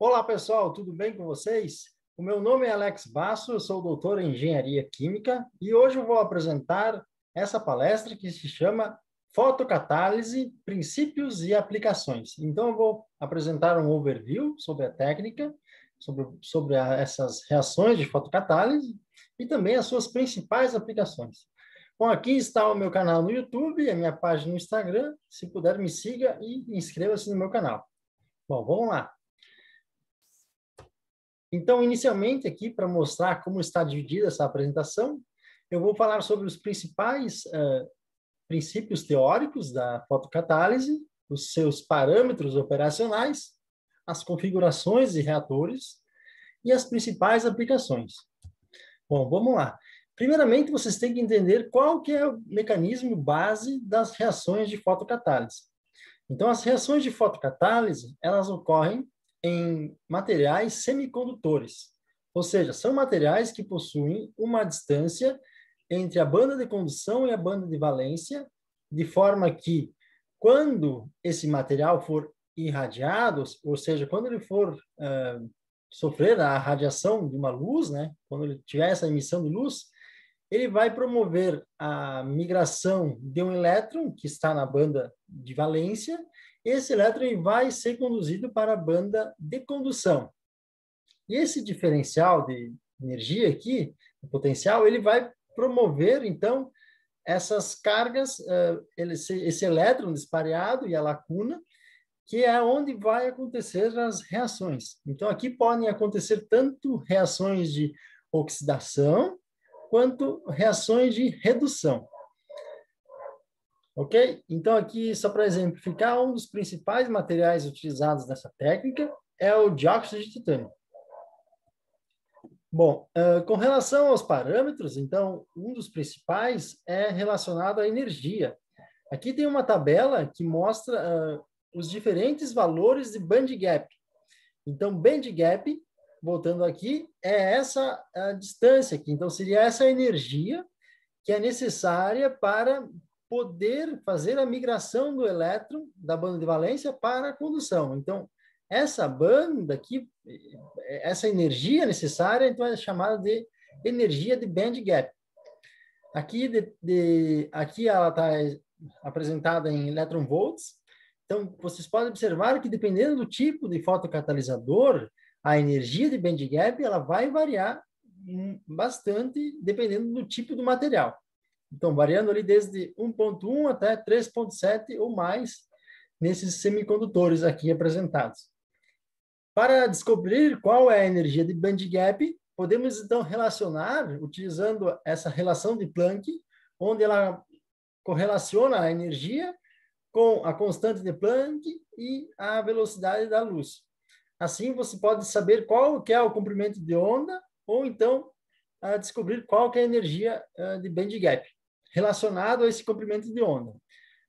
Olá, pessoal, tudo bem com vocês? O meu nome é Alex Basso, eu sou doutor em Engenharia Química e hoje eu vou apresentar essa palestra que se chama Fotocatálise, Princípios e Aplicações. Então, eu vou apresentar um overview sobre a técnica, sobre essas reações de fotocatálise e também as suas principais aplicações. Bom, aqui está o meu canal no YouTube, a minha página no Instagram. Se puder, me siga e inscreva-se no meu canal. Bom, vamos lá. Então, inicialmente aqui, para mostrar como está dividida essa apresentação, eu vou falar sobre os principais princípios teóricos da fotocatálise, os seus parâmetros operacionais, as configurações de reatores e as principais aplicações. Bom, vamos lá. Primeiramente, vocês têm que entender qual que é o mecanismo base das reações de fotocatálise. Então, as reações de fotocatálise, elas ocorrem em materiais semicondutores, ou seja, são materiais que possuem uma distância entre a banda de condução e a banda de valência, de forma que, quando esse material for irradiado, ou seja, quando ele for sofrer a radiação de uma luz, né, quando ele tiver essa emissão de luz, ele vai promover a migração de um elétron que está na banda de valência. Esse elétron vai ser conduzido para a banda de condução. E esse diferencial de energia aqui, o potencial, ele vai promover, então, essas cargas, esse elétron dispareado e a lacuna, que é onde vai acontecer as reações. Então, aqui podem acontecer tanto reações de oxidação, quanto reações de redução. Ok? Então, aqui, só para exemplificar, um dos principais materiais utilizados nessa técnica é o dióxido de titânio. Bom, com relação aos parâmetros, então, um dos principais é relacionado à energia. Aqui tem uma tabela que mostra os diferentes valores de band gap. Então, band gap, voltando aqui, é essa a distância aqui. Então, seria essa energia que é necessária para poder fazer a migração do elétron da banda de valência para a condução. Então, essa banda aqui, essa energia necessária, então é chamada de energia de band gap. Aqui ela está apresentada em electron volts. Então, vocês podem observar que, dependendo do tipo de fotocatalisador, a energia de band gap ela vai variar bastante, dependendo do tipo do material. Então, variando ali desde 1.1 até 3.7 ou mais nesses semicondutores aqui apresentados. Para descobrir qual é a energia de band gap, podemos então relacionar, utilizando essa relação de Planck, onde ela correlaciona a energia com a constante de Planck e a velocidade da luz. Assim, você pode saber qual que é o comprimento de onda, ou então descobrir qual que é a energia de band gap, relacionado a esse comprimento de onda.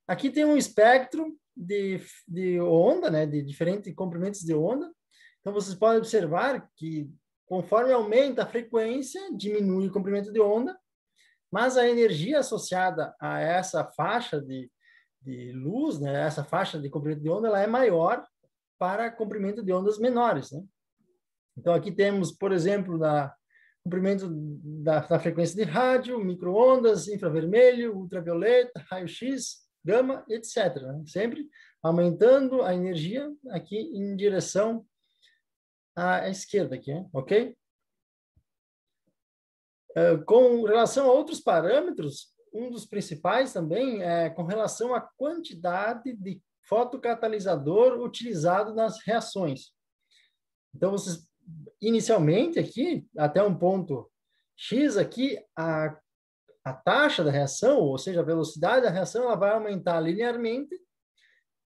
Aqui tem um espectro de onda, né, de diferentes comprimentos de onda. Então, vocês podem observar que, conforme aumenta a frequência, diminui o comprimento de onda, mas a energia associada a essa faixa de luz, né, essa faixa de comprimento de onda, ela é maior para comprimento de ondas menores, né? Então, aqui temos, por exemplo, comprimento da frequência de rádio, micro-ondas, infravermelho, ultravioleta, raio-x, gama, etc. Né? Sempre aumentando a energia aqui em direção à esquerda, aqui, né? Ok? Com relação a outros parâmetros, um dos principais também é com relação à quantidade de fotocatalisador utilizado nas reações. Então, vocês, inicialmente aqui, até um ponto X aqui, a taxa da reação, ou seja, a velocidade da reação, ela vai aumentar linearmente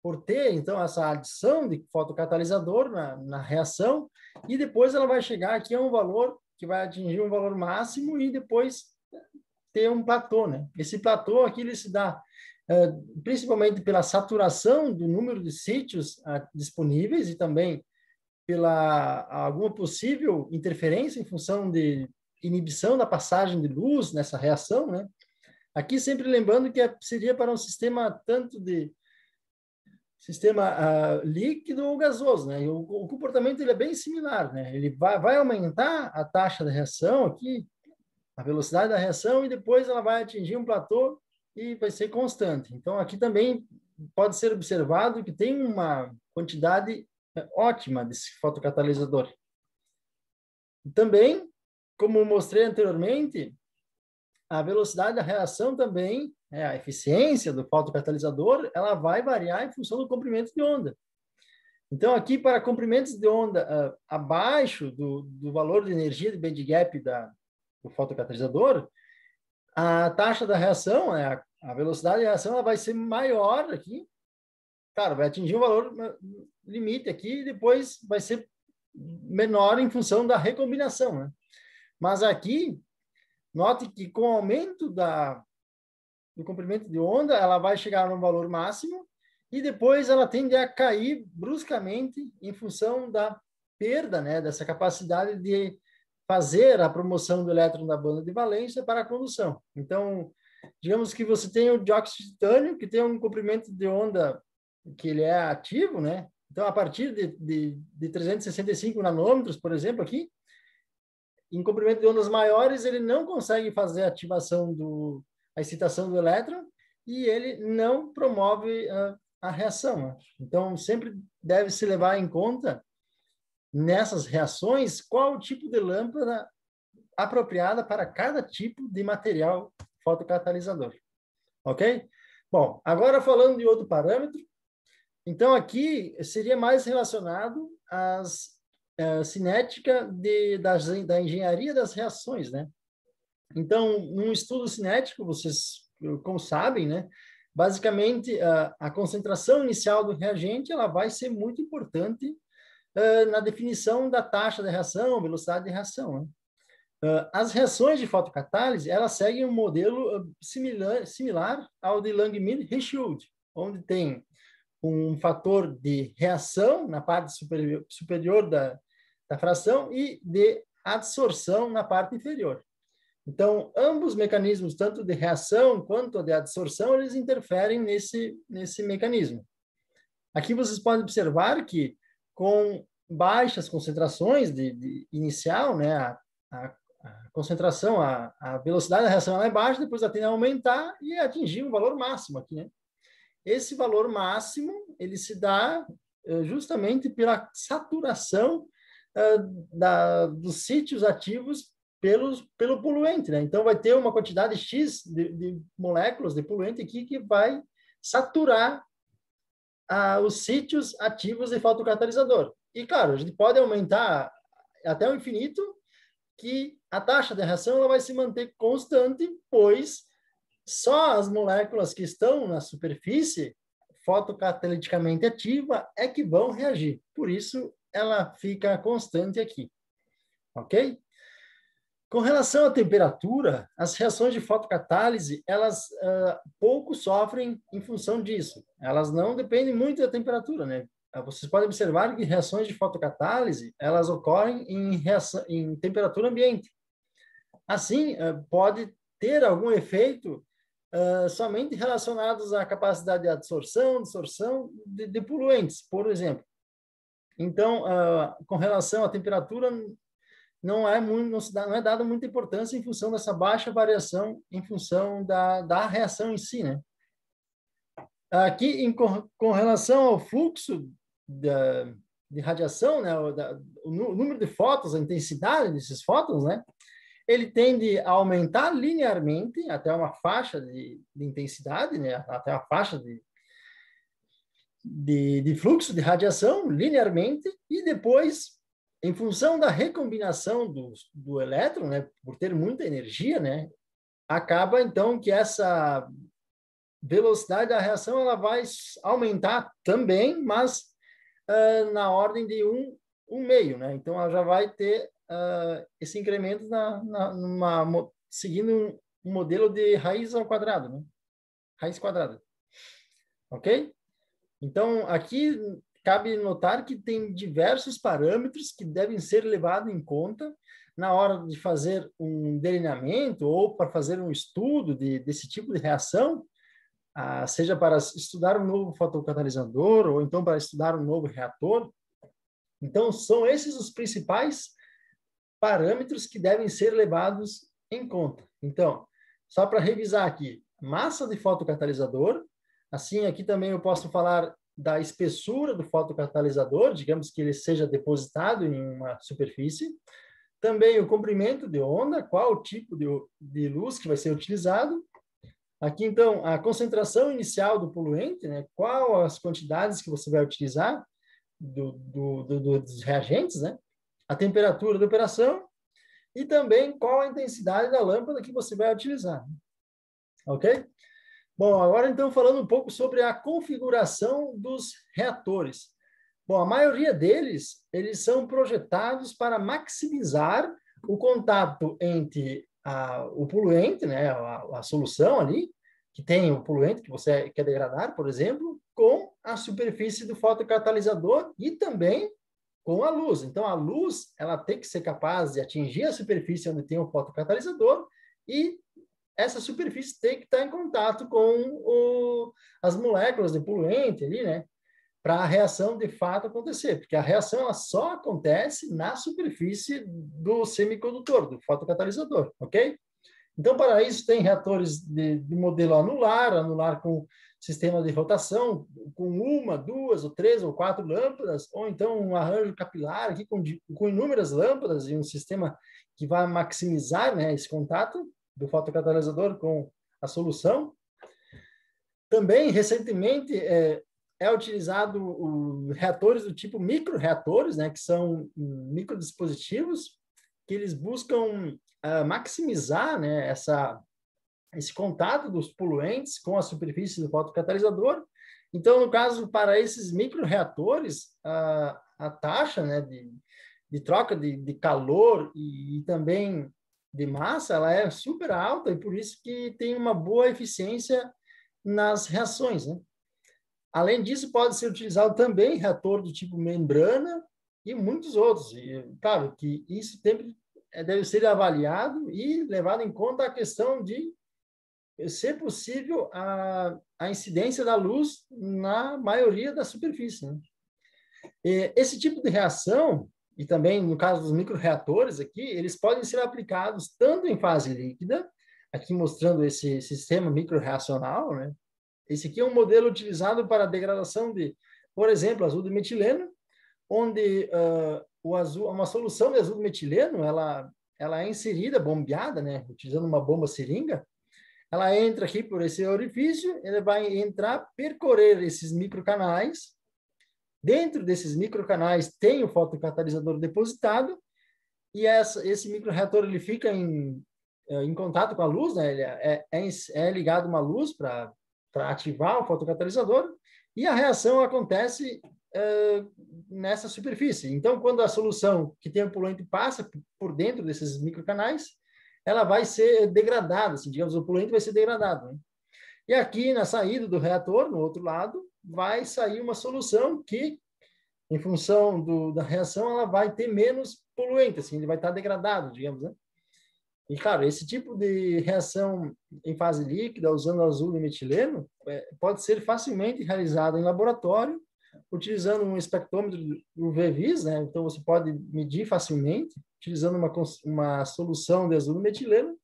por ter, então, essa adição de fotocatalisador na reação, e depois ela vai chegar aqui a um valor que vai atingir um valor máximo e depois ter um platô, né? Esse platô aqui ele se dá principalmente pela saturação do número de sítios disponíveis e também pela alguma possível interferência em função de inibição da passagem de luz nessa reação, né? Aqui sempre lembrando que seria para um sistema tanto de líquido ou gasoso, né? E o comportamento ele é bem similar, né? Ele vai aumentar a taxa de reação aqui, a velocidade da reação, e depois ela vai atingir um platô e vai ser constante. Então, aqui também pode ser observado que tem uma quantidade ótima desse fotocatalisador. Também, como mostrei anteriormente, a velocidade da reação também, a eficiência do fotocatalisador, ela vai variar em função do comprimento de onda. Então, aqui, para comprimentos de onda abaixo do valor de energia de band gap do fotocatalisador, a taxa da reação, a velocidade da reação, ela vai ser maior aqui. Claro, vai atingir um valor limite aqui e depois vai ser menor em função da recombinação, né? Mas aqui, note que com o aumento do comprimento de onda, ela vai chegar no valor máximo e depois ela tende a cair bruscamente em função da perda, né, dessa capacidade de fazer a promoção do elétron da banda de valência para a condução. Então, digamos que você tem o dióxido de titânio, que tem um comprimento de onda que ele é ativo, né? Então, a partir de 365 nanômetros, por exemplo, aqui, em comprimento de ondas maiores, ele não consegue fazer a ativação a excitação do elétron e ele não promove a reação, né? Então, sempre deve se levar em conta nessas reações qual o tipo de lâmpada apropriada para cada tipo de material fotocatalisador. Ok? Bom, agora falando de outro parâmetro, então aqui seria mais relacionado às cinética da engenharia das reações, né? Então, num estudo cinético, vocês, como sabem, né? Basicamente, a concentração inicial do reagente, ela vai ser muito importante na definição da taxa de reação, velocidade de reação, né? As reações de fotocatálise, elas seguem um modelo similar ao de Langmuir-Hirschild, onde tem um fator de reação na parte superior da fração e de adsorção na parte inferior. Então, ambos os mecanismos, tanto de reação quanto de adsorção, eles interferem nesse mecanismo. Aqui vocês podem observar que com baixas concentrações de inicial, né, a concentração, a velocidade da reação é baixa, depois ela tende a aumentar e atingir um valor máximo aqui, né? Esse valor máximo, ele se dá justamente pela saturação dos sítios ativos pelo poluente, né? Então, vai ter uma quantidade X de moléculas de poluente aqui que vai saturar os sítios ativos de fotocatalisador. E, claro, a gente pode aumentar até o infinito que a taxa de reação ela vai se manter constante, pois só as moléculas que estão na superfície fotocataliticamente ativa é que vão reagir. Por isso, ela fica constante aqui. Ok? Com relação à temperatura, as reações de fotocatálise, elas pouco sofrem em função disso. Elas não dependem muito da temperatura, né? Vocês podem observar que reações de fotocatálise, elas ocorrem em temperatura ambiente. Assim, pode ter algum efeito somente relacionados à capacidade de absorção, dissorção de poluentes, por exemplo. Então, com relação à temperatura, não é dada muita importância em função dessa baixa variação em função da reação em si, né? Aqui, com relação ao fluxo de radiação, né, o número de fótons, a intensidade desses fótons, né, ele tende a aumentar linearmente até uma faixa de intensidade, né, até uma faixa de fluxo de radiação linearmente, e depois, em função da recombinação do elétron, né, por ter muita energia, né, acaba então que essa velocidade da reação ela vai aumentar também, mas na ordem de um meio, né? Então ela já vai ter esse incremento seguindo um modelo de raiz ao quadrado, né? Raiz quadrada, ok? Então aqui cabe notar que tem diversos parâmetros que devem ser levados em conta na hora de fazer um delineamento ou para fazer um estudo desse tipo de reação. seja para estudar um novo fotocatalisador ou então para estudar um novo reator. Então, são esses os principais parâmetros que devem ser levados em conta. Então, só para revisar aqui, massa de fotocatalisador, assim, aqui também eu posso falar da espessura do fotocatalisador, digamos que ele seja depositado em uma superfície, também o comprimento de onda, qual o tipo de luz que vai ser utilizado. Aqui, então, a concentração inicial do poluente, né? Qual as quantidades que você vai utilizar dos reagentes, né? A temperatura da operação e também qual a intensidade da lâmpada que você vai utilizar. Ok? Bom, agora, então, falando um pouco sobre a configuração dos reatores. Bom, a maioria deles, eles são projetados para maximizar o contato entre o poluente, né, a solução ali, que tem o poluente que você quer degradar, por exemplo, com a superfície do fotocatalisador e também com a luz. Então, a luz, ela tem que ser capaz de atingir a superfície onde tem o fotocatalisador e essa superfície tem que estar em contato com as moléculas de poluente ali, né? Para a reação de fato acontecer, porque a reação ela só acontece na superfície do semicondutor, do fotocatalisador, ok? Então, para isso, tem reatores de modelo anular com sistema de rotação, com uma, duas, ou três, ou quatro lâmpadas, ou então um arranjo capilar aqui com inúmeras lâmpadas e um sistema que vai maximizar, né, esse contato do fotocatalisador com a solução. Também, recentemente, é utilizado reatores do tipo microreatores, né, que são microdispositivos, que eles buscam maximizar, né, esse contato dos poluentes com a superfície do fotocatalisador. Então, no caso, para esses microreatores, a taxa, né, de troca de calor e também de massa, ela é super alta e por isso que tem uma boa eficiência nas reações, né? Além disso, pode ser utilizado também reator do tipo membrana e muitos outros. E, claro, que isso deve ser avaliado e levado em conta a questão de ser possível a incidência da luz na maioria da superfície, né? Esse tipo de reação, e também no caso dos microreatores aqui, eles podem ser aplicados tanto em fase líquida, aqui mostrando esse sistema microreacional, né? Esse aqui é um modelo utilizado para a degradação de, por exemplo, azul de metileno, onde uma solução de azul de metileno, ela é inserida, bombeada, né? Utilizando uma bomba seringa, ela entra aqui por esse orifício, ele vai entrar, percorrer esses microcanais. Dentro desses microcanais tem o fotocatalisador depositado e esse microreator ele fica em contato com a luz, né? Ele é ligado uma luz para ativar o fotocatalisador e a reação acontece nessa superfície. Então, quando a solução que tem o poluente passa por dentro desses microcanais, ela vai ser degradada, assim, digamos, o poluente vai ser degradado, né? E aqui na saída do reator, no outro lado, vai sair uma solução que, em função da reação, ela vai ter menos poluente, assim, ele vai estar degradado, digamos, né? E, claro, esse tipo de reação em fase líquida, usando azul de metileno, pode ser facilmente realizado em laboratório, utilizando um espectrômetro UV-Vis, né? Então, você pode medir facilmente, utilizando uma solução de azul de metileno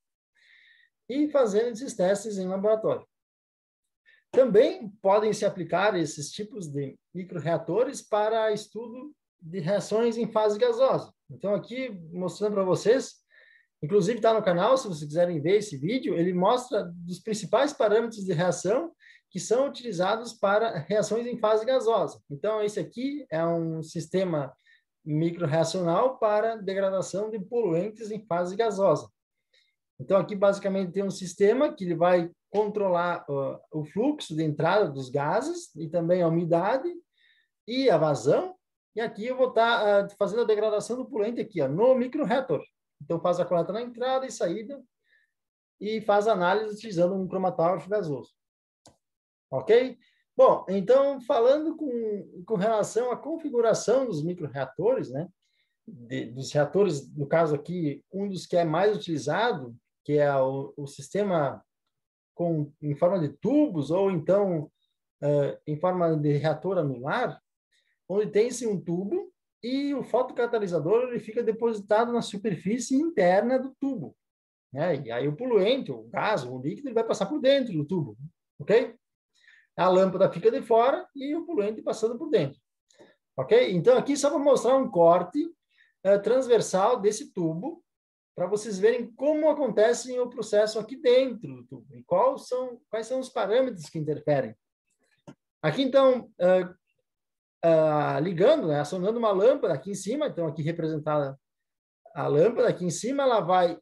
e fazendo esses testes em laboratório. Também podem se aplicar esses tipos de microreatores para estudo de reações em fase gasosa. Então, aqui, mostrando para vocês, inclusive está no canal, se vocês quiserem ver esse vídeo, ele mostra os principais parâmetros de reação que são utilizados para reações em fase gasosa. Então, esse aqui é um sistema microreacional para degradação de poluentes em fase gasosa. Então, aqui basicamente tem um sistema que ele vai controlar o fluxo de entrada dos gases e também a umidade e a vazão. E aqui eu vou estar fazendo a degradação do poluente aqui, no microreator. Então, faz a coleta na entrada e saída e faz a análise utilizando um cromatógrafo gasoso. Ok? Bom, então, falando com relação à configuração dos microreatores, né? Dos reatores, no caso aqui, um dos que é mais utilizado, que é o sistema em forma de tubos ou então em forma de reator anular, onde tem-se um tubo e o fotocatalisador ele fica depositado na superfície interna do tubo, né? E aí o poluente, o gás, o líquido, ele vai passar por dentro do tubo, ok? A lâmpada fica de fora e o poluente passando por dentro, ok? Então, aqui só para mostrar um corte transversal desse tubo, para vocês verem como acontece o processo aqui dentro do tubo e quais são os parâmetros que interferem. Aqui, então, ligando, né, acionando uma lâmpada aqui em cima, então aqui representada a lâmpada, aqui em cima ela vai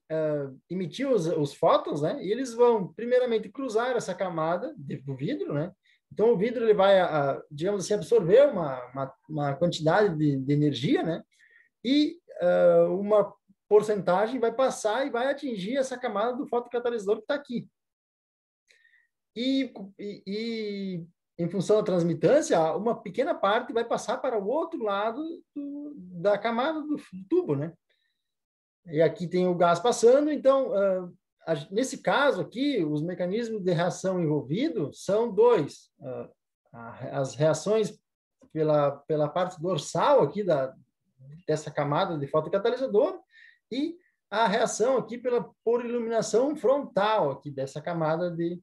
emitir os fótons, né, e eles vão, primeiramente, cruzar essa camada do vidro, né, então o vidro ele vai, digamos assim, absorver uma quantidade de energia, né, e uma porcentagem vai passar e vai atingir essa camada do fotocatalisador que está aqui. E em função da transmitância, uma pequena parte vai passar para o outro lado da camada do tubo, né? E aqui tem o gás passando, então, nesse caso aqui, os mecanismos de reação envolvidos são dois. As reações pela parte dorsal aqui dessa camada de fotocatalisador e a reação aqui por iluminação frontal aqui dessa camada de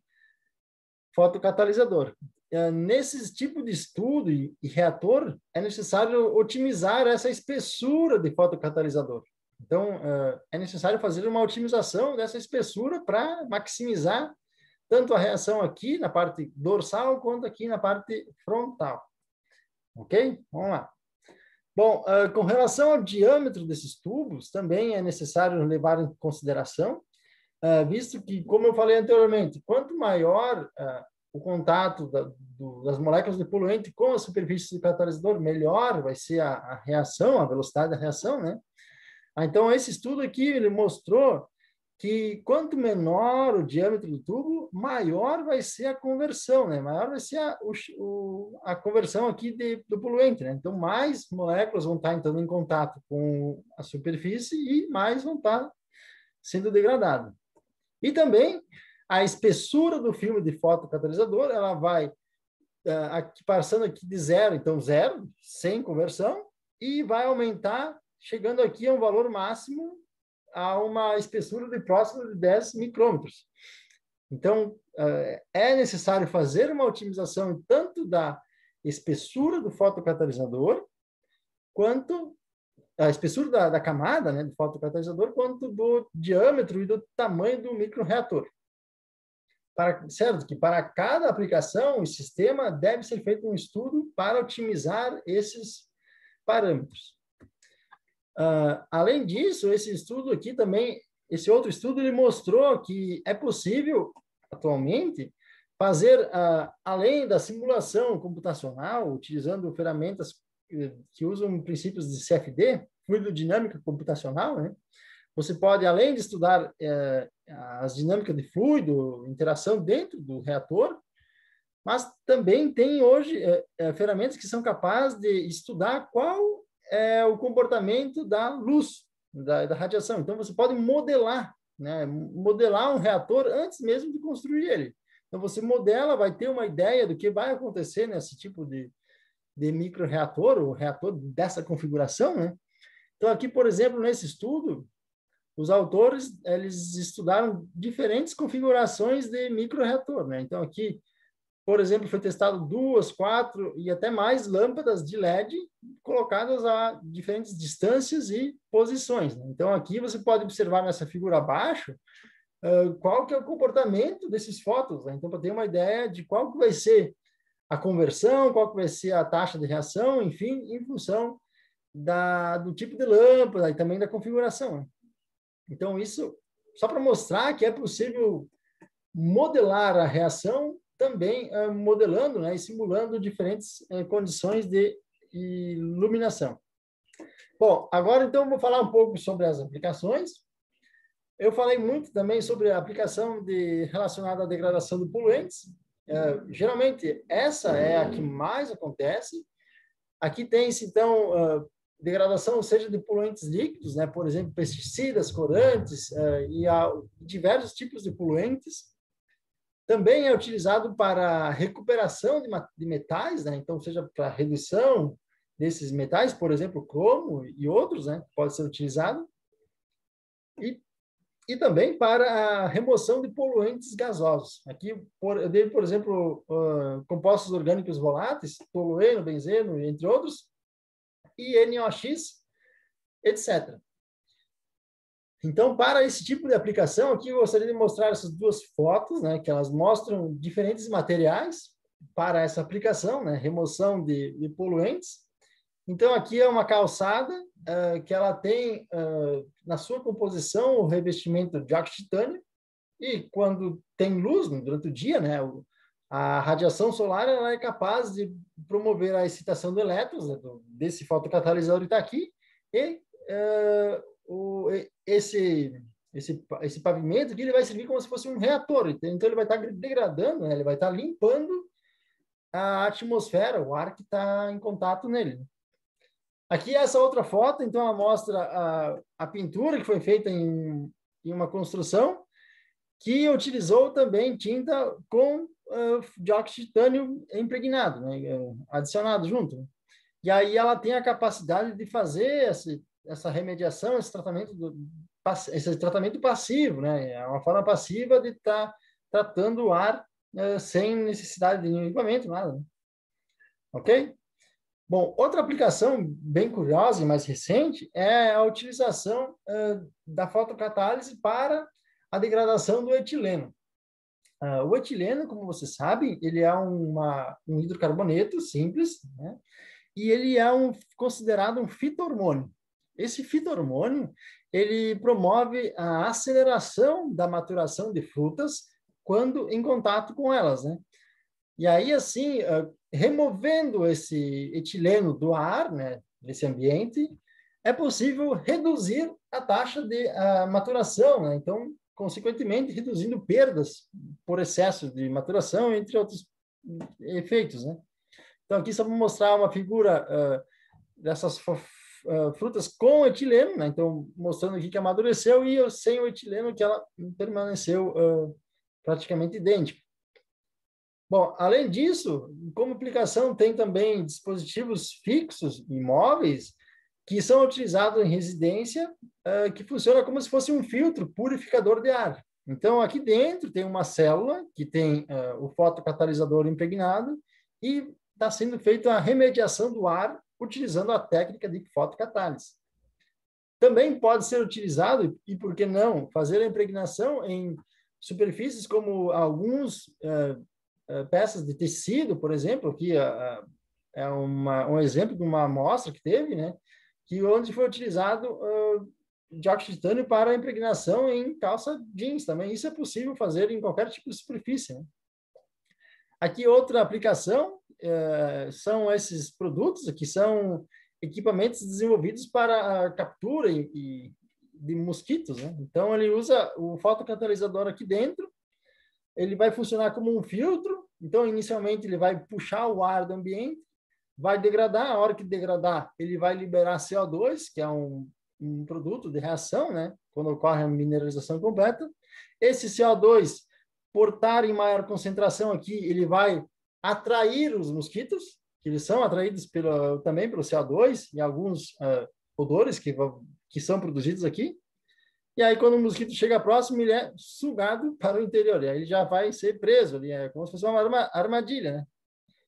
fotocatalisador. Nesse tipo de estudo e reator, é necessário otimizar essa espessura de fotocatalisador. Então, é necessário fazer uma otimização dessa espessura para maximizar tanto a reação aqui na parte dorsal quanto aqui na parte frontal. Ok? Vamos lá. Bom, com relação ao diâmetro desses tubos, também é necessário levar em consideração, visto que, como eu falei anteriormente, quanto maior o contato das moléculas de poluente com a superfície do catalisador, melhor vai ser a reação, a velocidade da reação, né? Então, esse estudo aqui, ele mostrou que quanto menor o diâmetro do tubo, maior vai ser a conversão, né? Maior vai ser a conversão aqui do poluente, né? Então, mais moléculas vão estar entrando em contato com a superfície e mais vão estar sendo degradadas. E também, a espessura do filme de fotocatalisador, ela vai passando aqui de zero, então zero, sem conversão, e vai aumentar, chegando aqui a um valor máximo a uma espessura de próximo de 10 micrômetros. Então, é necessário fazer uma otimização tanto da espessura do fotocatalisador, quanto a espessura da camada, né, do fotocatalisador, quanto do diâmetro e do tamanho do microreator. Certo que para cada aplicação e sistema deve ser feito um estudo para otimizar esses parâmetros. Além disso, esse estudo aqui também, esse outro estudo, ele mostrou que é possível, atualmente, fazer, além da simulação computacional, utilizando ferramentas que usam princípios de CFD, fluidodinâmica computacional, né? Você pode, além de estudar as dinâmicas de fluido, interação dentro do reator, mas também tem hoje ferramentas que são capazes de estudar qual é o comportamento da luz, da radiação. Então, você pode modelar, né? Modelar um reator antes mesmo de construir ele. Então, você modela, vai ter uma ideia do que vai acontecer nesse tipo de microreator, ou reator dessa configuração, né? Então, aqui, por exemplo, nesse estudo, os autores, eles estudaram diferentes configurações de microreator, né? Então, aqui, por exemplo, foi testado 2, 4 e até mais lâmpadas de LED colocadas a diferentes distâncias e posições, né? Então, aqui você pode observar nessa figura abaixo qual que é o comportamento desses fótons, né? Então, para ter uma ideia de qual que vai ser a conversão, qual que vai ser a taxa de reação, enfim, em função do tipo de lâmpada e também da configuração, né? Então, isso só para mostrar que é possível modelar a reação também modelando, né, e simulando diferentes condições de iluminação. Bom, agora então eu vou falar um pouco sobre as aplicações. Eu falei muito também sobre a aplicação relacionada à degradação de poluentes. Geralmente, essa é a que mais acontece. Aqui tem-se, então, degradação, seja de poluentes líquidos, né, por exemplo, pesticidas, corantes, e há diversos tipos de poluentes. Também é utilizado para recuperação de metais, né? Então, seja para redução desses metais, por exemplo, cromo e outros, né? Pode ser utilizado. E também para a remoção de poluentes gasosos. Aqui, eu dei, por exemplo, compostos orgânicos voláteis, tolueno, benzeno, entre outros, e NOx, etc. Então, para esse tipo de aplicação, aqui eu gostaria de mostrar essas duas fotos, né, que elas mostram diferentes materiais para essa aplicação, né, remoção de poluentes. Então, aqui é uma calçada que ela tem na sua composição o revestimento de óxido de titânio, e quando tem luz durante o dia, né, a radiação solar ela é capaz de promover a excitação de elétrons, né, desse fotocatalisador que está aqui, e esse pavimento aqui ele vai servir como se fosse um reator, então ele vai estar degradando, né, ele vai estar limpando a atmosfera, o ar que está em contato nele. Aqui essa outra foto, então, ela mostra a pintura que foi feita em uma construção que utilizou também tinta com dióxido de titânio impregnado, né, adicionado junto. E aí ela tem a capacidade de fazer essa remediação, esse tratamento passivo, né? É uma forma passiva de estar tratando o ar sem necessidade de nenhum equipamento, nada. Né? Ok? Bom, outra aplicação bem curiosa e mais recente é a utilização da fotocatálise para a degradação do etileno. O etileno, como você sabe, ele é um hidrocarboneto simples, né? E ele é considerado um fito-hormônio. Esse fito-hormônio, ele promove a aceleração da maturação de frutas quando em contato com elas, né? E aí, assim, removendo esse etileno do ar, né, desse ambiente, é possível reduzir a taxa de maturação, né? Então, consequentemente, reduzindo perdas por excesso de maturação, entre outros efeitos, né? Então, aqui só vou mostrar uma figura dessas frutas com etileno, né? Então, mostrando aqui que amadureceu e sem o etileno que ela permaneceu praticamente idêntica. Bom, além disso, como aplicação, tem também dispositivos fixos e móveis que são utilizados em residência, que funciona como se fosse um filtro purificador de ar. Então, aqui dentro tem uma célula que tem o fotocatalisador impregnado e está sendo feita a remediação do ar utilizando a técnica de fotocatálise. Também pode ser utilizado, e por que não, fazer a impregnação em superfícies como alguns peças de tecido, por exemplo, aqui é um exemplo de uma amostra que teve, né, que onde foi utilizado dióxido de titânio para impregnação em calça jeans também. Isso é possível fazer em qualquer tipo de superfície. Né? Aqui outra aplicação são esses produtos que são equipamentos desenvolvidos para a captura de mosquitos. Né? Então, ele usa o fotocatalisador aqui dentro, ele vai funcionar como um filtro, então, inicialmente, ele vai puxar o ar do ambiente, vai degradar, a hora que degradar, ele vai liberar CO2, que é um produto de reação, né? Quando ocorre a mineralização completa. Esse CO2, por estar em maior concentração aqui, ele vai atrair os mosquitos, que eles são atraídos também pelo CO2 e alguns odores que são produzidos aqui. E aí, quando o mosquito chega próximo, ele é sugado para o interior. E aí ele já vai ser preso ali. É como se fosse uma armadilha, né?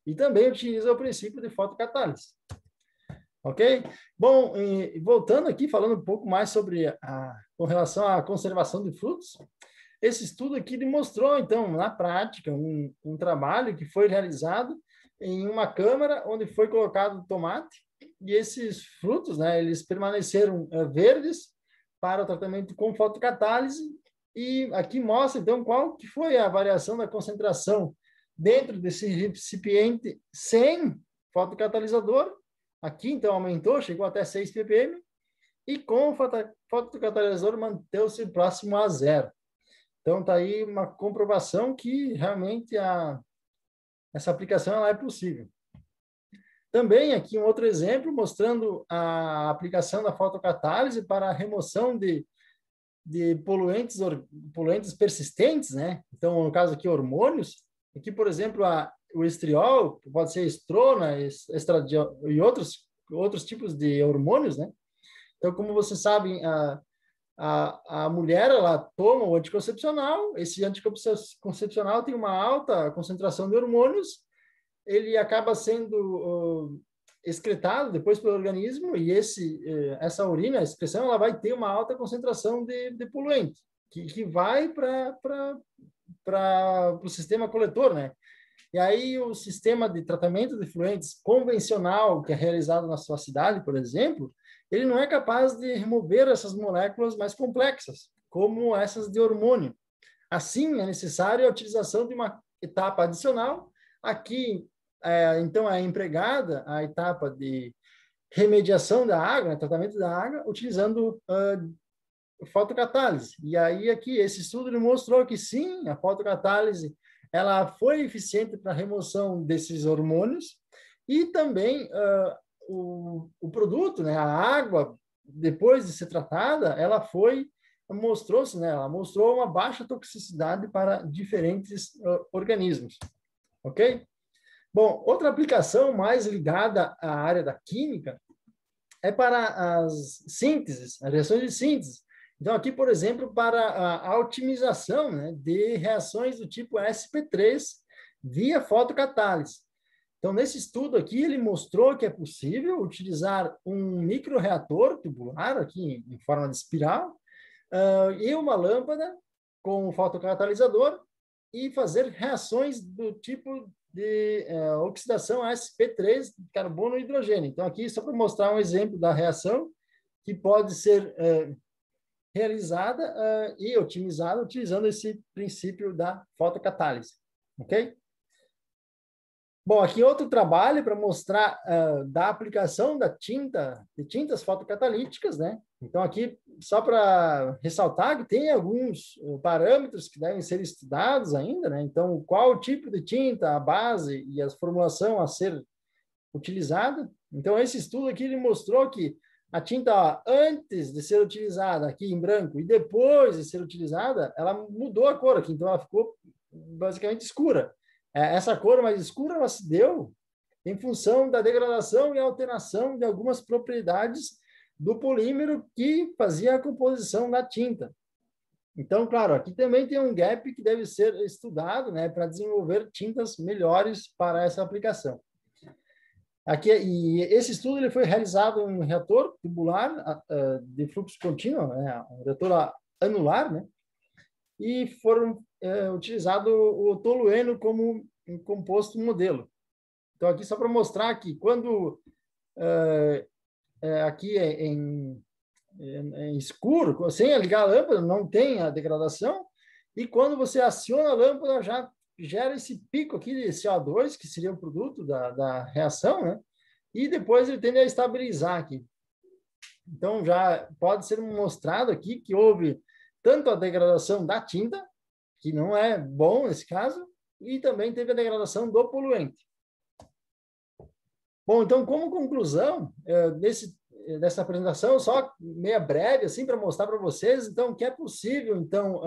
E também utiliza o princípio de fotocatálise. Ok? Bom, voltando aqui, falando um pouco mais sobre com relação à conservação de frutos, esse estudo aqui demonstrou, então, na prática, um trabalho que foi realizado em uma câmara onde foi colocado tomate e esses frutos, né, eles permaneceram verdes para o tratamento com fotocatálise e aqui mostra, então, qual que foi a variação da concentração dentro desse recipiente sem fotocatalisador. Aqui, então, aumentou, chegou até 6 ppm e com o fotocatalisador manteve-se próximo a zero. Então, está aí uma comprovação que realmente essa aplicação ela é possível. Também aqui um outro exemplo mostrando a aplicação da fotocatálise para a remoção de de poluentes persistentes, né? Então, no caso aqui, hormônios. Aqui, por exemplo, o estriol, pode ser estrona, estradiol e outros tipos de hormônios, né? Então, como vocês sabem, a mulher, ela toma o anticoncepcional, esse anticoncepcional tem uma alta concentração de hormônios, ele acaba sendo excretado depois pelo organismo, e essa urina, a excreção, ela vai ter uma alta concentração de poluente, que vai para o sistema coletor, né? E aí o sistema de tratamento de efluentes convencional, que é realizado na sua cidade, por exemplo, ele não é capaz de remover essas moléculas mais complexas, como essas de hormônio. Assim, é necessária a utilização de uma etapa adicional. Aqui, então, é empregada a etapa de remediação da água, né, tratamento da água, utilizando fotocatálise. E aí, aqui, esse estudo mostrou que sim, a fotocatálise ela foi eficiente para a remoção desses hormônios e também o produto, né, a água, depois de ser tratada, ela mostrou-se, né, ela mostrou uma baixa toxicidade para diferentes organismos, ok? Bom, outra aplicação mais ligada à área da química é para as sínteses, as reações de síntese. Então, aqui, por exemplo, para a otimização, né, de reações do tipo sp3 via fotocatálise. Então, nesse estudo aqui, ele mostrou que é possível utilizar um microreator tubular, aqui em forma de espiral, e uma lâmpada com um fotocatalisador e fazer reações do tipo de oxidação sp3, carbono e hidrogênio. Então, aqui, só para mostrar um exemplo da reação que pode ser realizada e otimizada utilizando esse princípio da fotocatálise, ok? Bom, aqui outro trabalho para mostrar da aplicação de tintas fotocatalíticas, né? Então, aqui, só para ressaltar que tem alguns parâmetros que devem ser estudados ainda, né? Então, qual o tipo de tinta, a base e a formulação a ser utilizada. Então, esse estudo aqui, ele mostrou que a tinta, antes de ser utilizada aqui em branco e depois de ser utilizada, ela mudou a cor aqui, então ela ficou basicamente escura. Essa cor mais escura, ela se deu em função da degradação e alteração de algumas propriedades do polímero que fazia a composição da tinta. Então, claro, aqui também tem um gap que deve ser estudado, né, para desenvolver tintas melhores para essa aplicação. Aqui, e esse estudo ele foi realizado em um reator tubular de fluxo contínuo, né, um reator anular, né, e foram utilizado o tolueno como um composto modelo. Então, aqui só para mostrar que quando aqui em escuro, sem ligar a lâmpada, não tem a degradação, e quando você aciona a lâmpada, já gera esse pico aqui de CO2, que seria o produto da reação, né? E depois ele tende a estabilizar aqui. Então, já pode ser mostrado aqui que houve tanto a degradação da tinta, que não é bom nesse caso, e também teve a degradação do poluente. Bom, então, como conclusão dessa apresentação, só meia breve, assim, para mostrar para vocês, então, que é possível, então,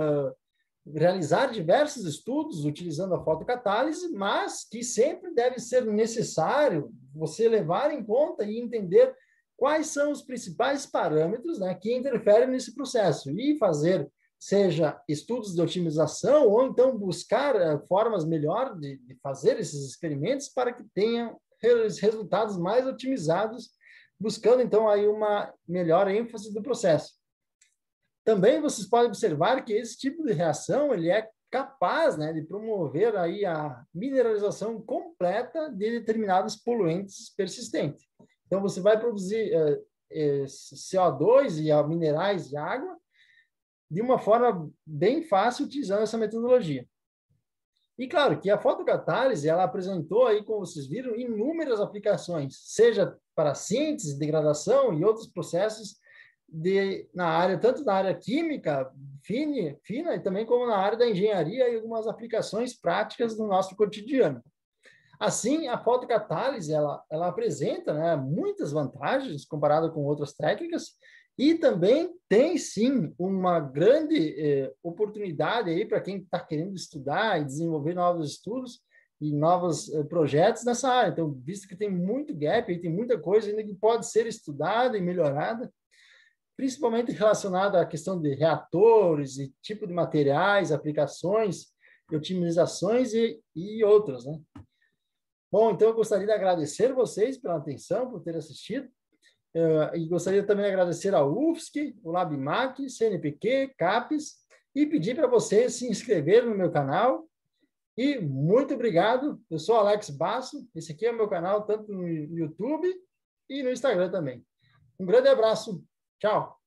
realizar diversos estudos utilizando a fotocatálise, mas que sempre deve ser necessário você levar em conta e entender quais são os principais parâmetros, né, que interferem nesse processo e fazer, seja estudos de otimização ou então buscar formas melhor de fazer esses experimentos para que tenham resultados mais otimizados, buscando então aí uma melhor ênfase do processo. Também vocês podem observar que esse tipo de reação ele é capaz, né, de promover aí a mineralização completa de determinados poluentes persistentes. Então você vai produzir CO2 e minerais de água de uma forma bem fácil utilizando essa metodologia. E claro que a fotocatálise, ela apresentou aí, como vocês viram, inúmeras aplicações, seja para síntese, degradação e outros processos na área, tanto na área química fina e também como na área da engenharia e algumas aplicações práticas do nosso cotidiano. Assim, a fotocatálise, ela apresenta, né, muitas vantagens comparada com outras técnicas E também tem, sim, uma grande oportunidade aí para quem está querendo estudar e desenvolver novos estudos e novos projetos nessa área. Então, visto que tem muito gap, aí tem muita coisa ainda que pode ser estudada e melhorada, principalmente relacionada à questão de reatores e tipo de materiais, aplicações, otimizações e outras, né? Bom, então eu gostaria de agradecer vocês pela atenção, por ter assistido. E gostaria também de agradecer ao UFSC, o LabMac, CNPq, CAPES, e pedir para vocês se inscreverem no meu canal. E muito obrigado. Eu sou Alex Basso. Esse aqui é o meu canal, tanto no YouTube e no Instagram também. Um grande abraço. Tchau.